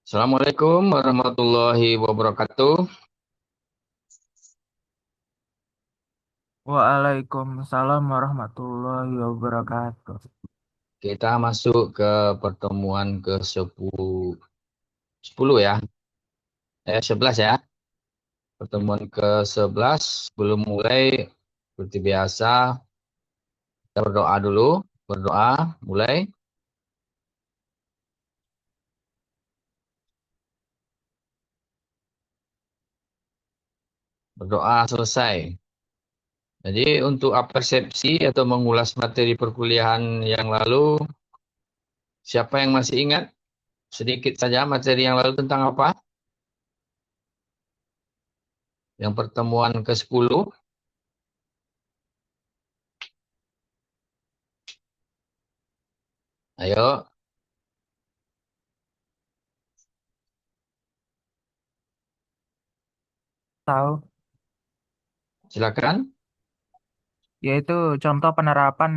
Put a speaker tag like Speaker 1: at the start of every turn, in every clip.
Speaker 1: Assalamualaikum warahmatullahi wabarakatuh.
Speaker 2: Waalaikumsalam warahmatullahi wabarakatuh.
Speaker 1: Kita masuk ke pertemuan ke 10, 10 ya. 11 ya. Pertemuan ke-11 sebelum mulai seperti biasa kita berdoa dulu. Berdoa mulai. Berdoa selesai. Jadi untuk persepsi atau mengulas materi perkuliahan yang lalu, siapa yang masih ingat sedikit saja materi yang lalu tentang apa? Yang pertemuan ke-10. Ayo,
Speaker 2: Tahu,
Speaker 1: silakan.
Speaker 2: yaitu contoh penerapan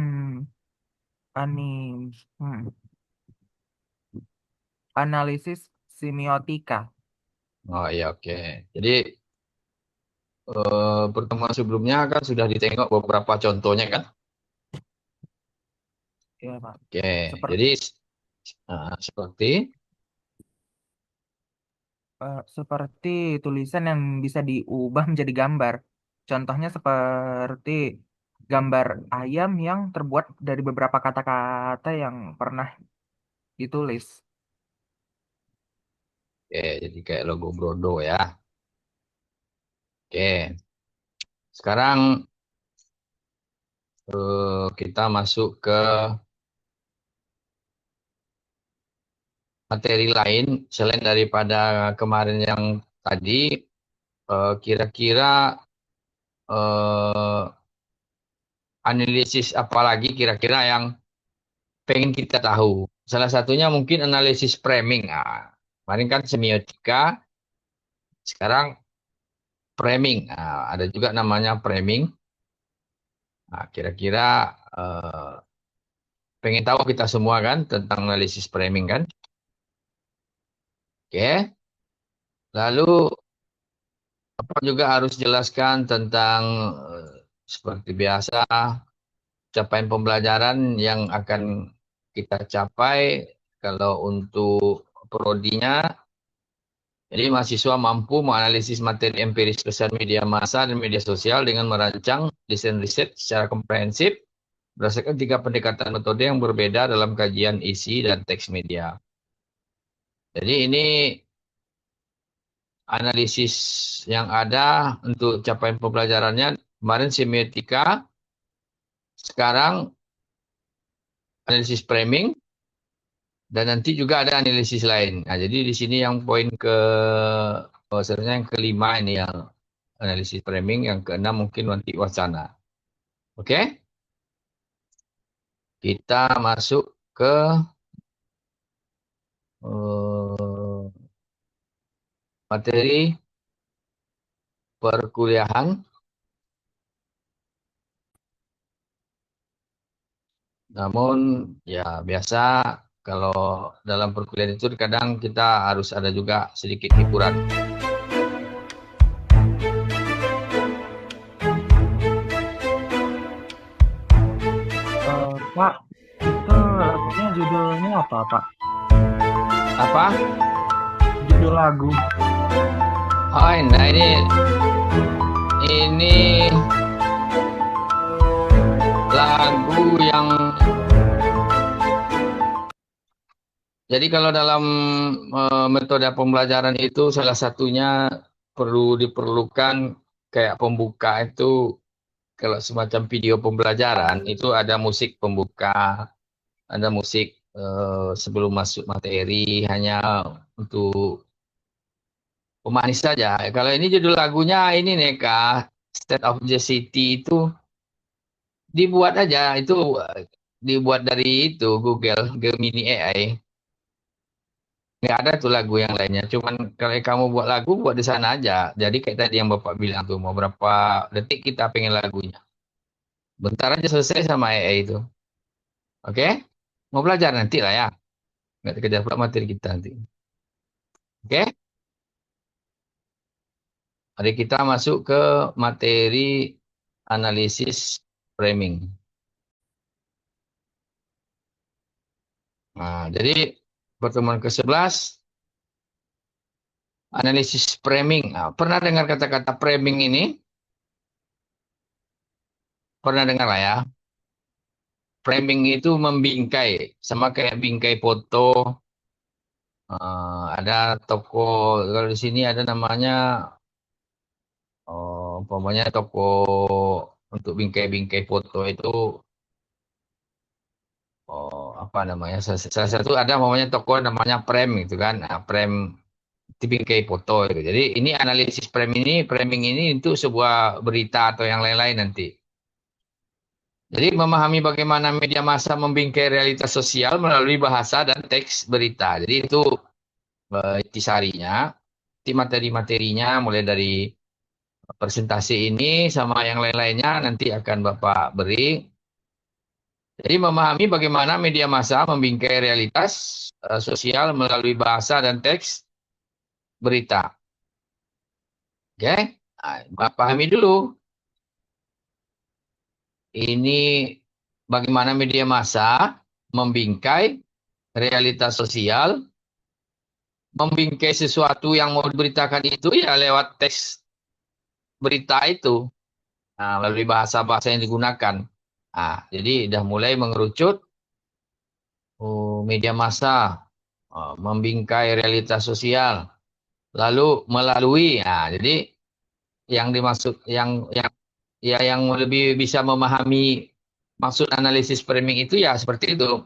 Speaker 2: anim, hmm, analisis semiotika.
Speaker 1: Oh iya, oke. Jadi pertemuan sebelumnya kan sudah ditengok beberapa contohnya kan.
Speaker 2: Ya, Pak.
Speaker 1: Oke,
Speaker 2: Seperti
Speaker 1: jadi seperti
Speaker 2: seperti tulisan yang bisa diubah menjadi gambar. Contohnya seperti gambar ayam yang terbuat dari beberapa kata-kata yang pernah ditulis.
Speaker 1: oke, jadi kayak logo Brodo ya. Oke, sekarang kita masuk ke materi lain selain daripada kemarin yang tadi. Kira-kira eh, analisis apa lagi kira-kira yang pengen kita tahu. Salah satunya mungkin analisis framing. Kemarin kan semiotika, sekarang framing. Ada juga namanya framing. Kira-kira eh, pengen tahu kita semua kan tentang analisis framing kan? Oke. Lalu apa juga harus jelaskan tentang seperti biasa capaian pembelajaran yang akan kita capai kalau untuk prodinya. Jadi mahasiswa mampu menganalisis materi empiris pesan media massa dan media sosial dengan merancang desain riset secara komprehensif berdasarkan tiga pendekatan metode yang berbeda dalam kajian isi dan teks media. Jadi ini analisis yang ada untuk capaian pembelajarannya. Kemarin semiotika, sekarang analisis framing, dan nanti juga ada analisis lain. Nah, jadi di sini yang poin ke sebenarnya yang kelima ini yang analisis framing, yang keenam mungkin nanti wacana. Oke, kita masuk ke eh, materi perkuliahan. Namun ya biasa kalau dalam perkuliahan itu kadang kita harus ada juga sedikit hiburan.
Speaker 2: Pak, itu lagunya judulnya apa, Pak?
Speaker 1: Apa?
Speaker 2: Judul lagu.
Speaker 1: Oh, nah ini lagu yang jadi kalau dalam metode pembelajaran itu salah satunya diperlukan kayak pembuka itu, kalau semacam video pembelajaran itu ada musik pembuka, ada musik sebelum masuk materi, hanya untuk pemanis saja. Kalau ini judul lagunya ini nih Kak, State of the City itu dibuat aja itu, dibuat dari itu Google Gemini AI. Nggak ada tuh lagu yang lainnya. Cuman kalau kamu buat lagu, buat di sana aja. Jadi kayak tadi yang Bapak bilang tuh, mau berapa detik kita pengen lagunya. Bentar aja selesai sama AI itu. Oke? Mau belajar nanti lah ya. Nggak dikejar pula materi kita nanti. Oke, mari kita masuk ke materi analisis framing. Nah, jadi pertemuan ke-11 analisis framing. Nah, pernah dengar kata-kata framing ini? Pernah dengar lah ya. Framing itu membingkai, sama kayak bingkai foto. Ada toko, kalau di sini ada namanya, umpamanya toko untuk bingkai-bingkai foto itu, apa namanya? Salah satu ada namanya toko namanya frame gitu kan. Nah, frame itu bingkai foto itu. Jadi ini analisis framing ini untuk sebuah berita atau yang lain-lain nanti. Jadi memahami bagaimana media massa membingkai realitas sosial melalui bahasa dan teks berita. Jadi itu intisarinya, inti materi-materinya mulai dari presentasi ini sama yang lain-lainnya nanti akan Bapak beri. Jadi memahami bagaimana media massa membingkai realitas sosial melalui bahasa dan teks berita. Oke, nah, pahami dulu. Ini bagaimana media massa membingkai realitas sosial, membingkai sesuatu yang mau diberitakan itu ya lewat teks berita itu. Nah, melalui bahasa-bahasa yang digunakan. Nah, jadi udah mulai mengerucut media massa membingkai realitas sosial, lalu melalui. Nah, jadi yang dimaksud yang ya yang lebih bisa memahami maksud analisis framing itu ya seperti itu.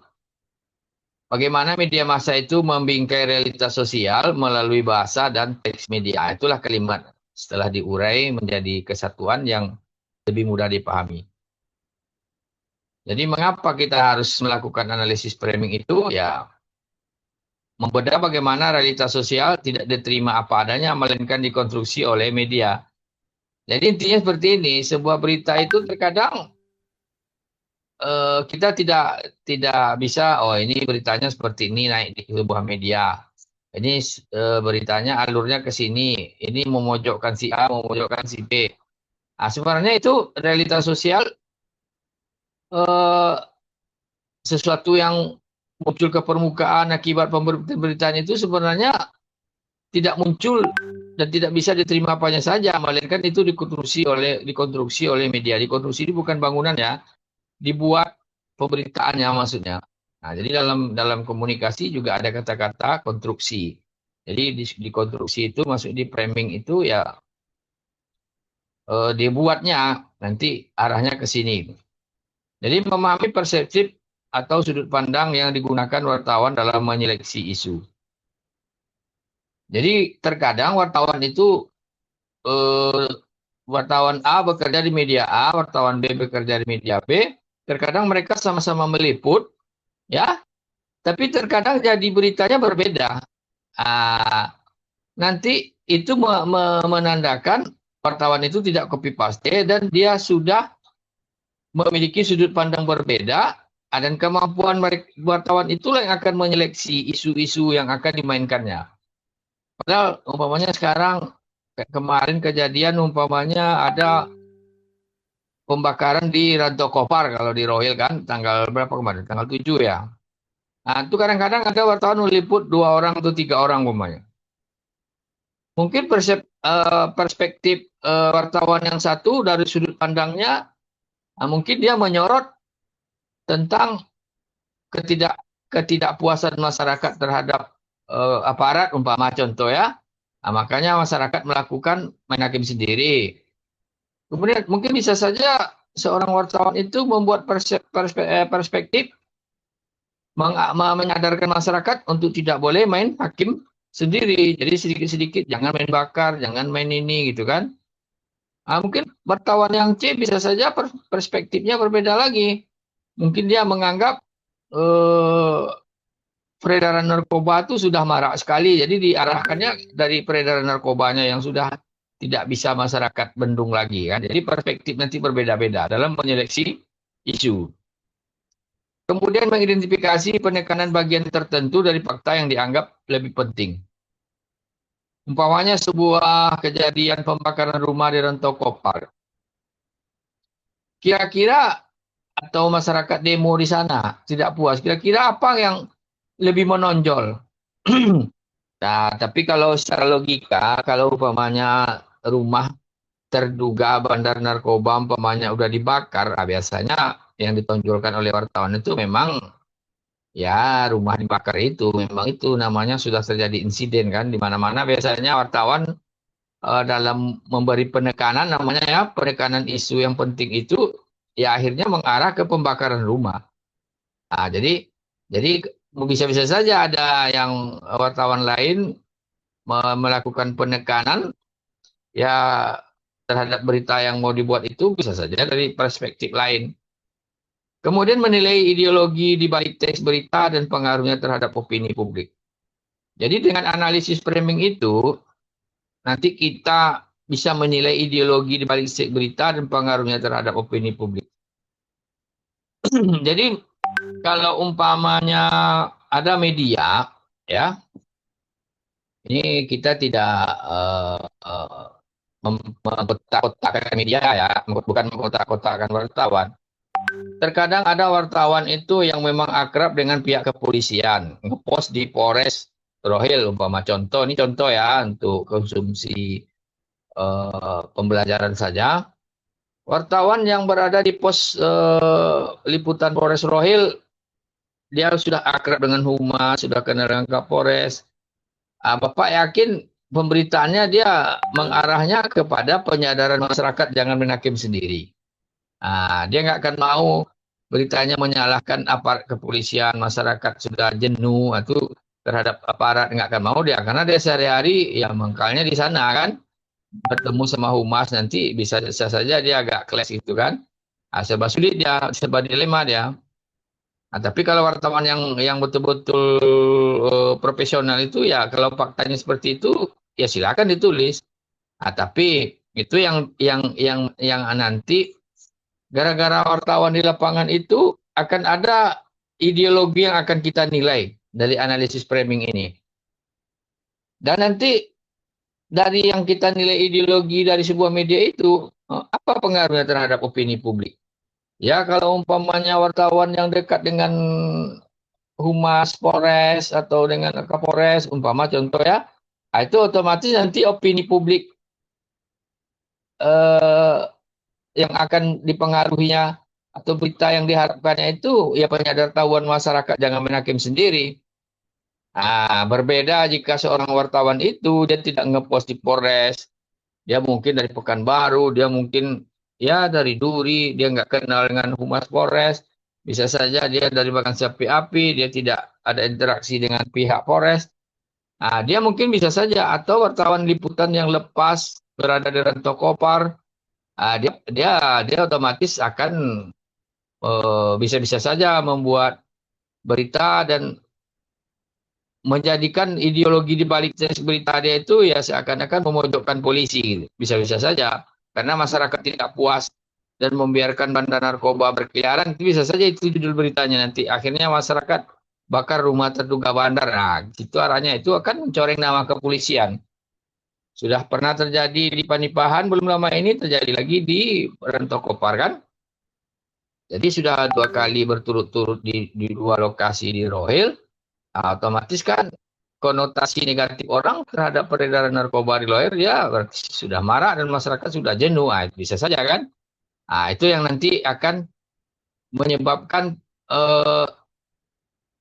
Speaker 1: Bagaimana media massa itu membingkai realitas sosial melalui bahasa dan teks media. Itulah kalimat setelah diurai menjadi kesatuan yang lebih mudah dipahami. Jadi mengapa kita harus melakukan analisis framing itu? Ya, membedah bagaimana realitas sosial tidak diterima apa adanya, melainkan dikonstruksi oleh media. Jadi intinya seperti ini, sebuah berita itu terkadang kita tidak bisa, oh ini beritanya seperti ini naik di sebuah media. Ini beritanya alurnya ke sini, ini memojokkan si A, memojokkan si B. Nah, sebenarnya itu realitas sosial eh, sesuatu yang muncul ke permukaan akibat pemberitaan itu sebenarnya tidak muncul dan tidak bisa diterima apanya saja, melainkan itu dikonstruksi oleh media. Dikonstruksi ini bukan bangunan ya, dibuat pemberitaannya maksudnya. Nah, jadi dalam komunikasi juga ada kata-kata konstruksi. Jadi di konstruksi itu masuk di framing itu ya dibuatnya nanti arahnya ke sini. Jadi memahami persepsi atau sudut pandang yang digunakan wartawan dalam menyeleksi isu. Jadi terkadang wartawan itu eh, wartawan A bekerja di media A, wartawan B bekerja di media B. Terkadang mereka sama-sama meliput, ya, tapi terkadang jadi beritanya berbeda. Ah, nanti itu menandakan wartawan itu tidak copy paste dan dia sudah memiliki sudut pandang berbeda dan kemampuan wartawan itulah yang akan menyeleksi isu-isu yang akan dimainkannya. Padahal umpamanya sekarang kemarin kejadian umpamanya ada pembakaran di Ranto Kopar kalau di Rohil kan tanggal berapa kemarin? Tanggal 7 ya. Nah, itu kadang-kadang ada wartawan meliput 2 orang atau 3 orang umpamanya. Mungkin perspektif wartawan yang satu dari sudut pandangnya, mungkin dia menyorot tentang ketidakpuasan masyarakat terhadap aparat, umpama contoh ya. Nah, makanya masyarakat melakukan main hakim sendiri. Kemudian mungkin bisa saja seorang wartawan itu membuat perspektif menyadarkan masyarakat untuk tidak boleh main hakim sendiri. Jadi sedikit-sedikit jangan main bakar, jangan main ini gitu kan. Mungkin wartawan yang C bisa saja perspektifnya berbeda lagi. Mungkin dia menganggap eh, peredaran narkoba itu sudah marak sekali. Jadi diarahkannya dari peredaran narkobanya yang sudah tidak bisa masyarakat bendung lagi kan. Jadi perspektif nanti berbeda-beda dalam menyeleksi isu. Kemudian mengidentifikasi penekanan bagian tertentu dari fakta yang dianggap lebih penting. Umpamanya sebuah kejadian pembakaran rumah di Rantau Kopar. Kira-kira atau masyarakat demo di sana tidak puas. Kira-kira apa yang lebih menonjol? Nah, tapi kalau secara logika, kalau umpamanya rumah terduga bandar narkoba umpamanya udah dibakar, biasanya yang ditonjolkan oleh wartawan itu memang ya rumah dibakar itu, memang itu namanya sudah terjadi insiden kan, di mana-mana biasanya wartawan dalam memberi penekanan namanya ya penekanan isu yang penting itu ya akhirnya mengarah ke pembakaran rumah. Nah, jadi bisa-bisa saja ada yang wartawan lain melakukan penekanan ya terhadap berita yang mau dibuat itu bisa saja dari perspektif lain. Kemudian menilai ideologi di balik teks berita dan pengaruhnya terhadap opini publik. Jadi dengan analisis framing itu nanti kita bisa menilai ideologi di balik teks berita dan pengaruhnya terhadap opini publik. Jadi kalau umpamanya ada media ya, ini kita tidak uh, mengkotak-kotakkan media ya, bukan mengkotak-kotakkan wartawan. Terkadang ada wartawan itu yang memang akrab dengan pihak kepolisian, ngepost di Polres Rohil umpama contoh, ini contoh ya untuk konsumsi pembelajaran saja. Wartawan yang berada di pos liputan Polres Rohil, dia sudah akrab dengan Humas, sudah kenal dengan Kapolres. Bapak yakin pemberitaannya dia mengarahnya kepada penyadaran masyarakat jangan main hakim sendiri. Dia nggak akan mau beritanya menyalahkan aparat kepolisian, masyarakat sudah jenuh itu terhadap aparat nggak akan mau dia karena dia sehari-hari ya mangkalnya di sana kan bertemu sama humas nanti bisa saja dia agak clash itu kan. Serba sulit dia, serba dilema dia. Tapi kalau wartawan yang betul-betul profesional itu ya kalau faktanya seperti itu ya silakan ditulis. Tapi itu yang nanti gara-gara wartawan di lapangan itu akan ada ideologi yang akan kita nilai dari analisis framing ini. Dan nanti dari yang kita nilai ideologi dari sebuah media itu, apa pengaruhnya terhadap opini publik? Ya kalau umpamanya wartawan yang dekat dengan Humas Polres atau dengan Kapolres, umpama contoh ya, itu otomatis nanti opini publik eh, yang akan dipengaruhinya atau berita yang diharapkannya itu ya penyadaran masyarakat jangan main sendiri. Berbeda jika seorang wartawan itu dia tidak ngepost di Polres, dia mungkin dari Pekanbaru, dia mungkin ya dari Duri, dia nggak kenal dengan Humas Polres, bisa saja dia dari Bagansi Api, dia tidak ada interaksi dengan pihak Polres. Dia mungkin bisa saja atau wartawan liputan yang lepas berada di Rantau Kopar, dia otomatis akan bisa-bisa saja membuat berita dan menjadikan ideologi di balik berita dia itu ya seakan-akan memojokkan polisi gitu. Bisa-bisa saja karena masyarakat tidak puas dan membiarkan bandar narkoba berkeliaran itu bisa saja itu judul beritanya nanti akhirnya masyarakat bakar rumah terduga bandar. Itu arahnya itu akan mencoreng nama kepolisian. Sudah pernah terjadi di Panipahan belum lama ini terjadi lagi di Rantau Kopar kan. Jadi sudah 2 kali berturut-turut di dua lokasi di Rohil. Otomatis kan konotasi negatif orang terhadap peredaran narkoba di luar ya berarti sudah marah dan masyarakat sudah jenuh. Bisa saja kan? Itu yang nanti akan menyebabkan eh,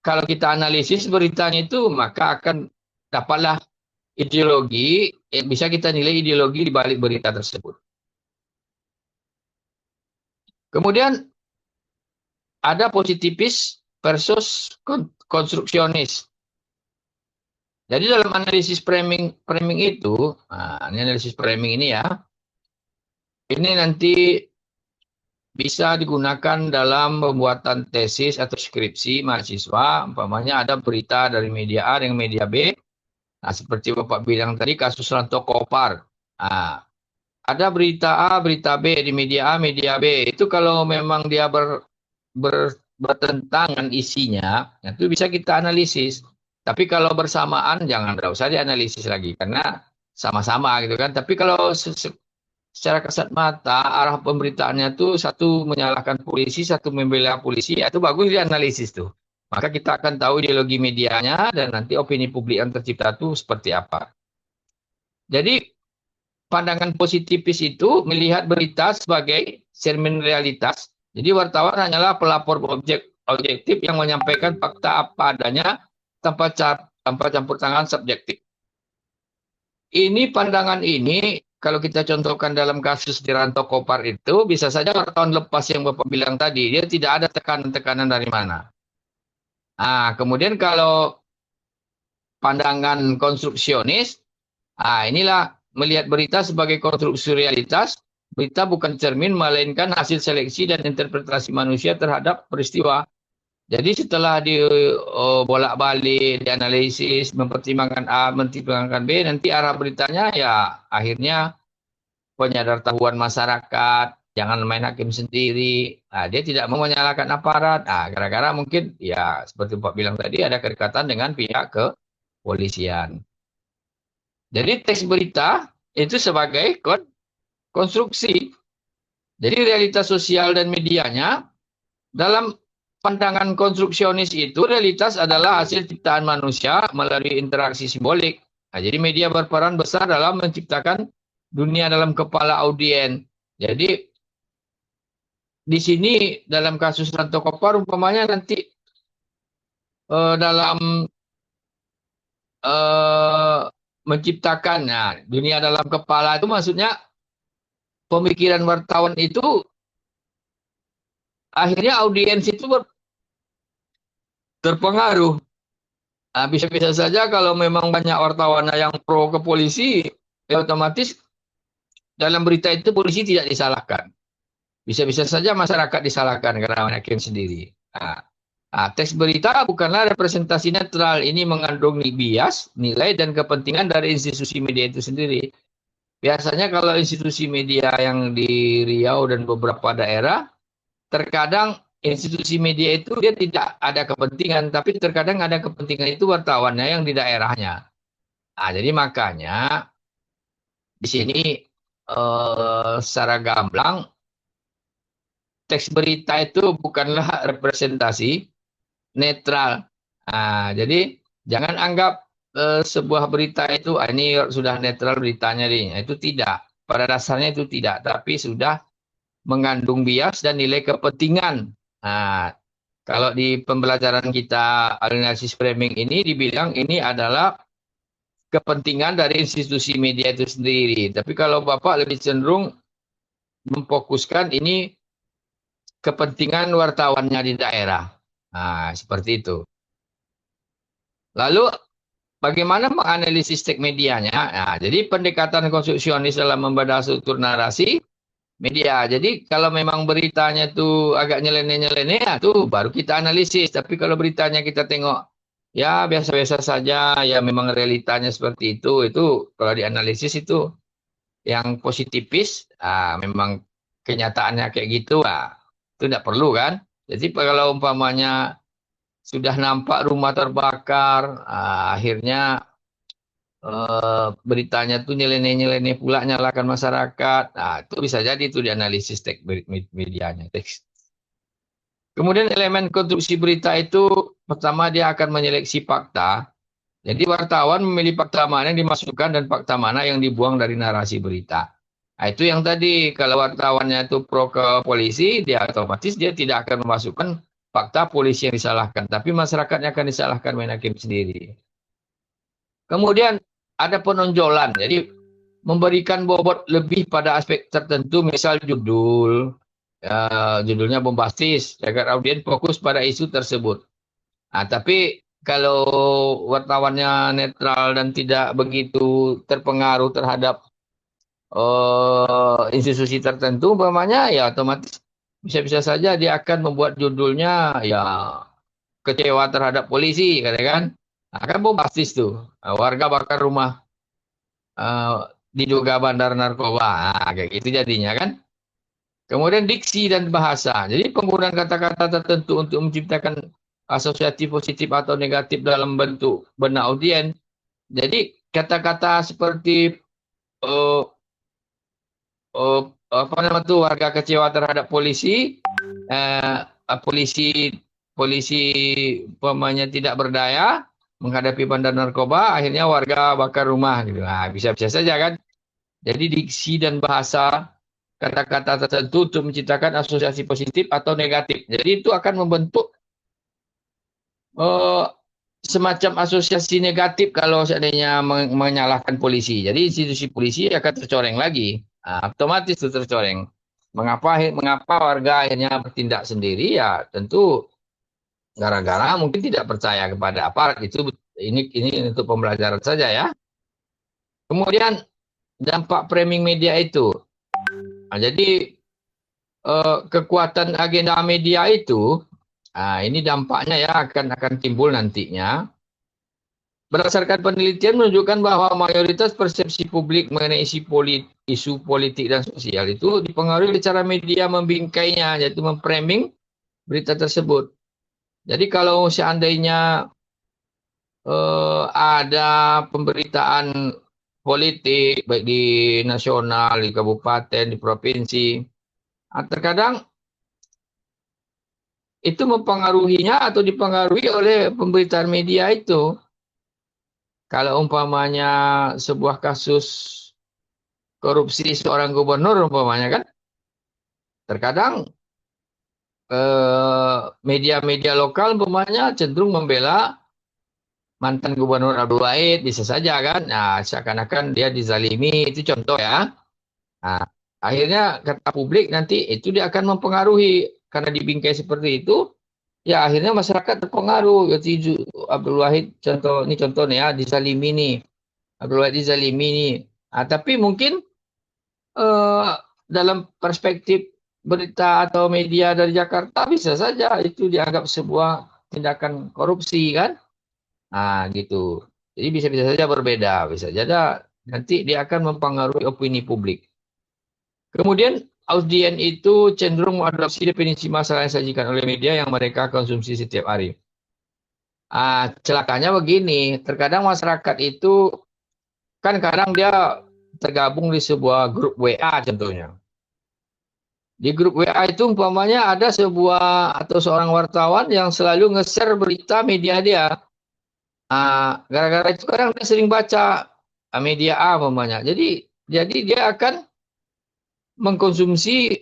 Speaker 1: kalau kita analisis beritanya itu maka akan dapatlah ideologi, bisa kita nilai ideologi di balik berita tersebut. Kemudian ada positifis versus konstruksionis. Jadi dalam analisis framing itu, ini analisis framing ini ya, ini nanti bisa digunakan dalam pembuatan tesis atau skripsi mahasiswa. Umpamanya ada berita dari media A dengan media B. Seperti Bapak bilang tadi kasus Rantau Kopar. Ada berita A, berita B di media A, media B. Itu kalau memang dia bertentangan isinya, itu bisa kita analisis. Tapi kalau bersamaan, jangan usah dianalisis lagi. Karena sama-sama gitu kan. Tapi kalau secara kasat mata arah pemberitaannya tuh satu menyalahkan polisi, satu membela polisi, ya itu bagus dianalisis tuh. Maka kita akan tahu ideologi medianya dan nanti opini publik yang tercipta itu seperti apa. Jadi pandangan positifis itu melihat berita sebagai cermin realitas. Jadi wartawan hanyalah pelapor objektif yang menyampaikan fakta apa adanya tanpa campur tangan subjektif. Ini pandangan ini kalau kita contohkan dalam kasus di Rantau Kopar itu bisa saja wartawan lepas yang Bapak bilang tadi, dia tidak ada tekanan-tekanan dari mana. Nah, kemudian kalau pandangan konstruksionis, inilah melihat berita sebagai konstruksi realitas. Berita bukan cermin, melainkan hasil seleksi dan interpretasi manusia terhadap peristiwa. Jadi setelah bolak-balik, dianalisis, mempertimbangkan A, mempertimbangkan B, nanti arah beritanya ya akhirnya penyadartahuan masyarakat, jangan main hakim sendiri. Dia tidak mau menyalahkan aparat. Gara-gara mungkin ya seperti Pak bilang tadi ada kedekatan dengan pihak kepolisian. Jadi teks berita itu sebagai konstruksi. Jadi realitas sosial dan medianya dalam pandangan konstruksionis itu realitas adalah hasil ciptaan manusia melalui interaksi simbolik. Jadi media berperan besar dalam menciptakan dunia dalam kepala audien. Jadi di sini dalam kasus Ranto Kopar umpamanya nanti dalam menciptakan dunia dalam kepala itu maksudnya pemikiran wartawan itu akhirnya audiens itu terpengaruh. Bisa-bisa saja kalau memang banyak wartawan yang pro ke polisi, ya otomatis dalam berita itu polisi tidak disalahkan. Bisa-bisa saja masyarakat disalahkan karena hakim sendiri. Teks berita bukanlah representasi netral. Ini mengandung bias, nilai, dan kepentingan dari institusi media itu sendiri. Biasanya kalau institusi media yang di Riau dan beberapa daerah, terkadang institusi media itu dia tidak ada kepentingan, tapi terkadang ada kepentingan itu wartawannya yang di daerahnya. Jadi makanya di sini secara gamblang teks berita itu bukanlah representasi netral. Jadi jangan anggap sebuah berita itu ini sudah netral beritanya nih. Itu tidak. Pada dasarnya itu tidak, tapi sudah mengandung bias dan nilai kepentingan. Kalau di pembelajaran kita analisis framing ini dibilang ini adalah kepentingan dari institusi media itu sendiri. Tapi kalau Bapak lebih cenderung memfokuskan ini kepentingan wartawannya di daerah. Seperti itu. Lalu bagaimana menganalisis teks medianya? Jadi pendekatan konstruksionis dalam membedah struktur narasi media. Jadi kalau memang beritanya itu agak nyeleneh-nyeleneh, tuh baru kita analisis. Tapi kalau beritanya kita tengok, ya biasa-biasa saja, ya memang realitanya seperti itu kalau dianalisis itu yang positifis, memang kenyataannya kayak gitu, itu tidak perlu kan. Jadi kalau umpamanya sudah nampak rumah terbakar, akhirnya beritanya tuh nyeleneh-nyeleneh pula nyalakan masyarakat. Itu bisa jadi itu dianalisis teks medianya. Teks. Kemudian elemen konstruksi berita itu pertama dia akan menyeleksi fakta. Jadi wartawan memilih fakta mana yang dimasukkan dan fakta mana yang dibuang dari narasi berita. Itu yang tadi kalau wartawannya itu pro ke polisi, dia otomatis dia tidak akan memasukkan fakta polisi yang disalahkan, tapi masyarakatnya akan disalahkan main hakim sendiri. Kemudian ada penonjolan. Jadi memberikan bobot lebih pada aspek tertentu, misal judulnya bombastis, agar audiens fokus pada isu tersebut. Tapi kalau wartawannya netral dan tidak begitu terpengaruh terhadap institusi tertentu, umpamanya ya otomatis bisa-bisa saja dia akan membuat judulnya ya kecewa terhadap polisi, katakan. Kan bombastis tuh, warga bakar rumah diduga bandar narkoba, kayak gitu jadinya kan. Kemudian diksi dan bahasa. Jadi penggunaan kata-kata tertentu untuk menciptakan asosiasi positif atau negatif dalam bentuk benak audien. Jadi kata-kata seperti eh, apa nama tuh warga kecewa terhadap polisi, eh, polisi polisi umpamanya tidak berdaya menghadapi bandar narkoba, akhirnya warga bakar rumah gitu. Nah, bisa-bisa saja kan. Jadi diksi dan bahasa kata-kata tertentu untuk menciptakan asosiasi positif atau negatif. Jadi itu akan membentuk eh, semacam asosiasi negatif kalau seandainya menyalahkan polisi. Jadi institusi polisi akan tercoreng lagi. Nah, otomatis itu tercoreng. Mengapa warga akhirnya bertindak sendiri? Ya tentu gara-gara mungkin tidak percaya kepada aparat. Ini untuk pembelajaran saja ya. Kemudian dampak framing media itu. Nah, jadi kekuatan agenda media itu, ini dampaknya ya akan timbul nantinya. Berdasarkan penelitian menunjukkan bahwa mayoritas persepsi publik mengenai isu politik dan sosial itu dipengaruhi oleh cara media membingkainya, yaitu memframing berita tersebut. Jadi kalau seandainya ada pemberitaan politik baik di nasional, di kabupaten, di provinsi, terkadang itu mempengaruhinya atau dipengaruhi oleh pemberitaan media itu. Kalau umpamanya sebuah kasus korupsi seorang gubernur umpamanya kan, terkadang media-media lokal umpamanya cenderung membela mantan gubernur Abdul Wahid, bisa saja kan. Nah, seakan-akan dia dizalimi, itu contoh ya. Nah, akhirnya kata publik nanti itu dia akan mempengaruhi karena dibingkai seperti itu. Ya akhirnya masyarakat terpengaruh. Jadi Abdul Wahid contoh ini contoh nih ya dizalimi nih. Abdul Wahid dizalimi nih. Nah, tapi mungkin eh, dalam perspektif berita atau media dari Jakarta bisa saja itu dianggap sebuah tindakan korupsi kan. Nah gitu. Jadi bisa-bisa saja berbeda. Bisa jadi nanti dia akan mempengaruhi opini publik. Kemudian audien itu cenderung mengadopsi definisi masalah yang disajikan oleh media yang mereka konsumsi setiap hari. Celakanya begini, terkadang masyarakat itu kan kadang dia tergabung di sebuah grup WA contohnya. Di grup WA itu umpamanya ada sebuah atau seorang wartawan yang selalu nge-share berita media dia. Gara-gara itu kadang dia sering baca media A umpamanya. Jadi dia akan mengkonsumsi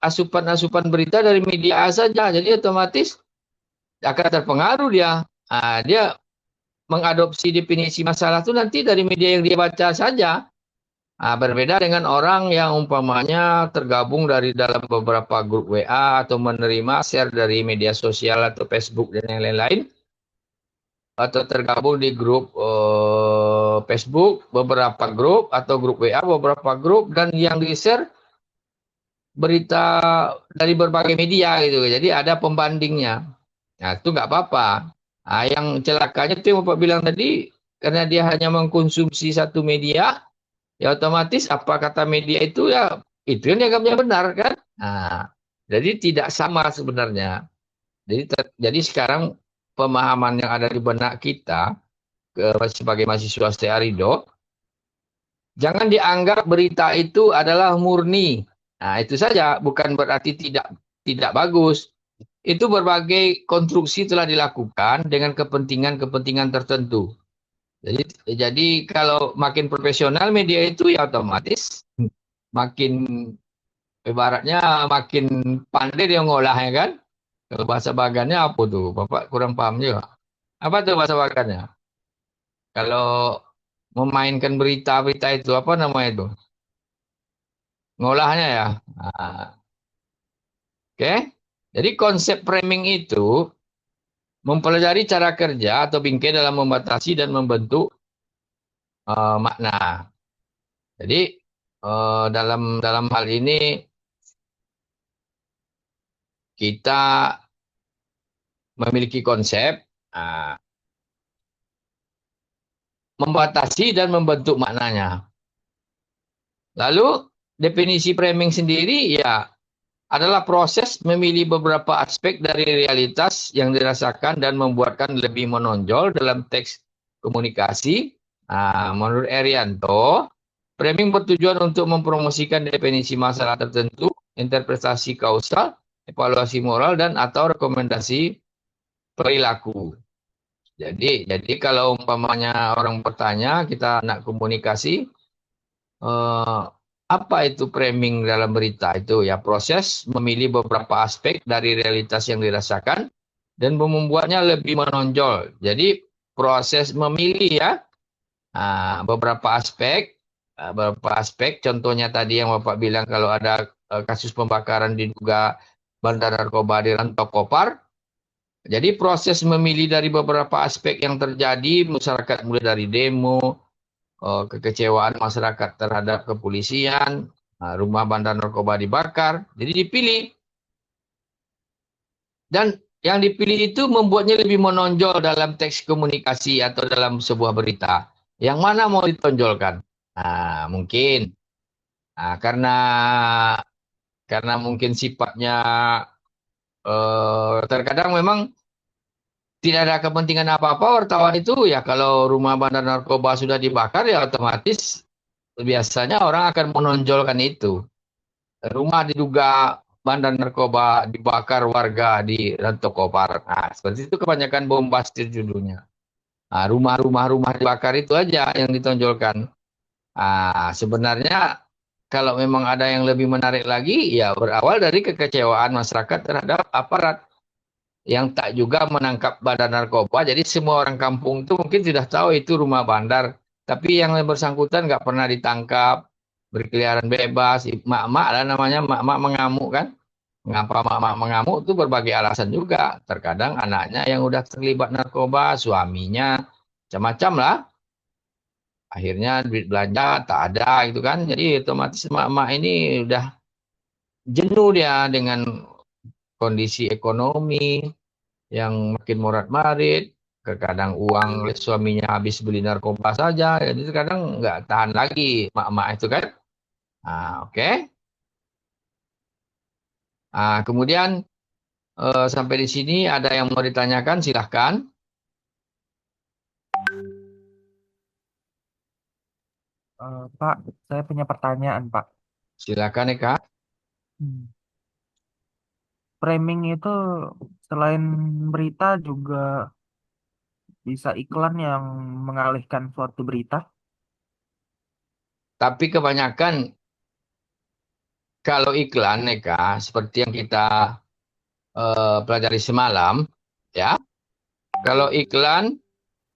Speaker 1: asupan-asupan berita dari media A saja. Jadi otomatis akan terpengaruh dia. Dia mengadopsi definisi masalah itu nanti dari media yang dia baca saja. Berbeda dengan orang yang umpamanya tergabung dari dalam beberapa grup WA atau menerima share dari media sosial atau Facebook dan yang lain-lain. Atau tergabung di grup Facebook, beberapa grup, atau grup WA, beberapa grup, dan yang di-share berita dari berbagai media gitu. Jadi ada pembandingnya. Nah, itu nggak apa-apa. Yang celakanya itu yang Bapak bilang tadi, karena dia hanya mengkonsumsi satu media, ya otomatis apa kata media itu ya itu yang dianggapnya benar kan. Jadi tidak sama sebenarnya. Jadi sekarang pemahaman yang ada di benak kita sebagai mahasiswa Stearido, jangan dianggap berita itu adalah murni. Nah, itu saja, bukan berarti tidak bagus. Itu berbagai konstruksi telah dilakukan dengan kepentingan-kepentingan tertentu. Jadi kalau makin profesional media itu ya otomatis makin ibaratnya makin pandai dia ngolahnya kan. Kalau bahasa bagannya apa tuh? Bapak kurang paham juga. Apa tuh bahasa bagannya? Kalau memainkan berita-berita itu apa namanya itu? Ngolahnya ya. Nah, oke. Jadi konsep framing itu mempelajari cara kerja atau bingkai dalam membatasi dan membentuk makna. Jadi dalam dalam hal ini kita memiliki konsep membatasi dan membentuk maknanya. Lalu definisi framing sendiri ya adalah proses memilih beberapa aspek dari realitas yang dirasakan dan membuatkan lebih menonjol dalam teks komunikasi. Menurut Erianto, Framing bertujuan untuk mempromosikan definisi masalah tertentu, interpretasi kausal, evaluasi moral, dan atau rekomendasi perilaku. Jadi kalau umpamanya orang bertanya, kita nak komunikasi, eh, apa itu framing dalam berita itu? Ya proses memilih beberapa aspek dari realitas yang dirasakan dan membuatnya lebih menonjol. Jadi proses memilih ya, beberapa aspek. Contohnya tadi yang Bapak bilang kalau ada kasus pembakaran diduga bandar narkoba di Rantau Kopar. Jadi proses memilih dari beberapa aspek yang terjadi, masyarakat mulai dari demo, kekecewaan masyarakat terhadap kepolisian, rumah bandar narkoba dibakar. Jadi dipilih. Dan yang dipilih itu membuatnya lebih menonjol dalam teks komunikasi atau dalam sebuah berita. Yang mana mau ditonjolkan? Mungkin karena mungkin sifatnya terkadang memang tidak ada kepentingan apa-apa wartawan itu ya kalau rumah bandar narkoba sudah dibakar ya otomatis biasanya orang akan menonjolkan itu. Rumah diduga bandar narkoba dibakar warga di Rantau Kopar. Nah, seperti itu kebanyakan bombastis judulnya. Rumah-rumah dibakar itu aja yang ditonjolkan. Sebenarnya kalau memang ada yang lebih menarik lagi, ya berawal dari kekecewaan masyarakat terhadap aparat yang tak juga menangkap bandar narkoba. Jadi semua orang kampung itu mungkin sudah tahu itu rumah bandar, tapi yang bersangkutan nggak pernah ditangkap, berkeliaran bebas, mak-mak lah namanya, mak-mak mengamuk kan. Mengapa mak-mak mengamuk itu berbagai alasan juga. Terkadang anaknya yang udah terlibat narkoba, suaminya, macam-macam lah. Akhirnya duit belanja tak ada gitu kan. Jadi otomatis mak-mak ini udah jenuh dia dengan kondisi ekonomi yang makin morat-marit. Kadang uang suaminya habis beli narkoba saja. Jadi kadang nggak tahan lagi mak-mak itu kan. Oke. Kemudian sampai di sini ada yang mau ditanyakan silahkan.
Speaker 2: Pak, saya punya pertanyaan, Pak.
Speaker 1: Silakan Eka.
Speaker 2: Hmm. Framing itu selain berita juga bisa iklan yang mengalihkan suatu berita.
Speaker 1: Tapi kebanyakan kalau iklan Eka seperti yang kita pelajari semalam ya. Kalau iklan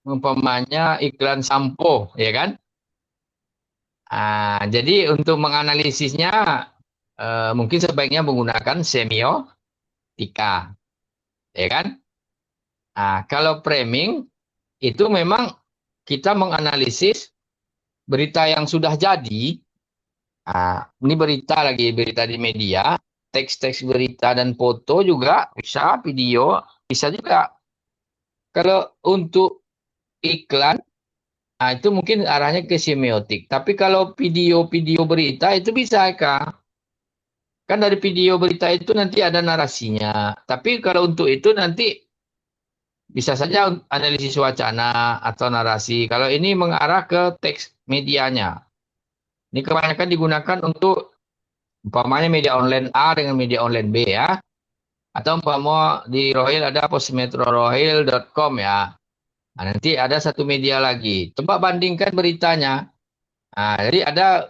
Speaker 1: umpamanya iklan sampo ya kan. Jadi untuk menganalisisnya mungkin sebaiknya menggunakan semiotika, ya kan? Kalau framing itu memang kita menganalisis berita yang sudah jadi. Ini berita di media, teks-teks berita dan foto juga bisa, video bisa juga. Kalau untuk iklan, itu mungkin arahnya ke semiotik. Tapi kalau video-video berita itu bisa, Kak. Kan dari video berita itu nanti ada narasinya. Tapi kalau untuk itu nanti bisa saja analisis wacana atau narasi. Kalau ini mengarah ke teks medianya. Ini kebanyakan digunakan untuk umpamanya media online A dengan media online B ya. Atau umpama di Rohil ada postmetrorohil.com ya. Nanti ada satu media lagi. Coba bandingkan beritanya. Jadi ada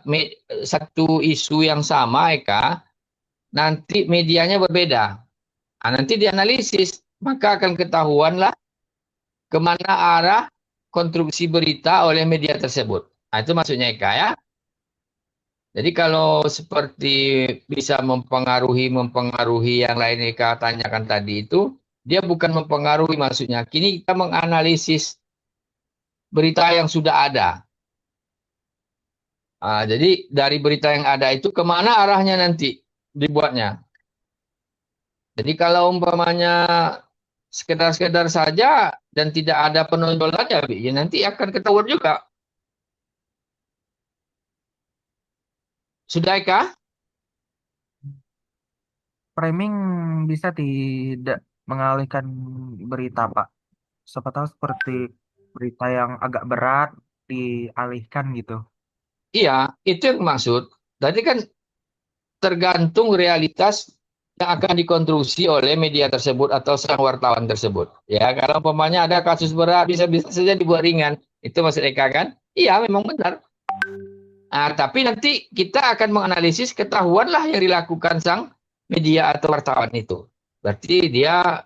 Speaker 1: satu isu yang sama, Eka. Nanti medianya berbeda. Nanti dianalisis, maka akan ketahuanlah kemana arah konstruksi berita oleh media tersebut. Itu maksudnya Eka ya. Jadi kalau seperti bisa mempengaruhi yang lain Eka tanyakan tadi itu, dia bukan mempengaruhi maksudnya. Kini kita menganalisis berita yang sudah ada. Jadi dari berita yang ada itu kemana arahnya nanti dibuatnya. Jadi kalau umpamanya sekedar-sekedar saja dan tidak ada penonjolannya, ya nanti akan ketahuan juga. Sudahkah?
Speaker 2: Framing bisa tidak mengalihkan berita, Pak. Siapa tahu seperti berita yang agak berat dialihkan gitu.
Speaker 1: Iya, itu yang maksud. Tadi kan tergantung realitas yang akan dikonstruksi oleh media tersebut atau sang wartawan tersebut. Ya, kalau umpamanya ada kasus berat bisa-bisa saja dibuat ringan. Itu maksud Eka kan? Iya, memang benar. Tapi nanti kita akan menganalisis ketahuanlah yang dilakukan sang media atau wartawan itu. Berarti dia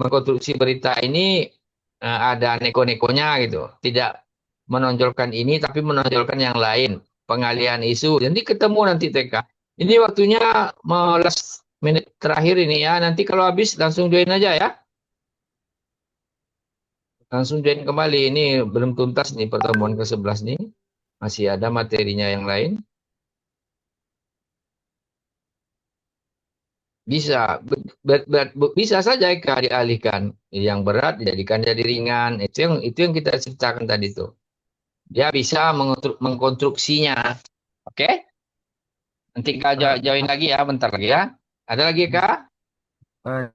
Speaker 1: mengkonstruksi berita ini ada neko-nekonya gitu. Tidak menonjolkan ini tapi menonjolkan yang lain. Pengalihan isu. Jadi ketemu nanti TK. Ini waktunya last menit terakhir ini ya. Nanti kalau habis langsung join aja ya. Langsung join kembali. Ini belum tuntas nih pertemuan ke-11 nih. Masih ada materinya yang lain. Bisa, bisa saja Eka dialihkan. Yang berat dijadikan jadi ringan. Itu yang kita ceritakan tadi tuh. Dia bisa mengkonstruksinya. Oke? Nanti Kak
Speaker 2: Eh,
Speaker 1: join lagi ya, bentar lagi ya. Ada lagi Kak?
Speaker 2: eh,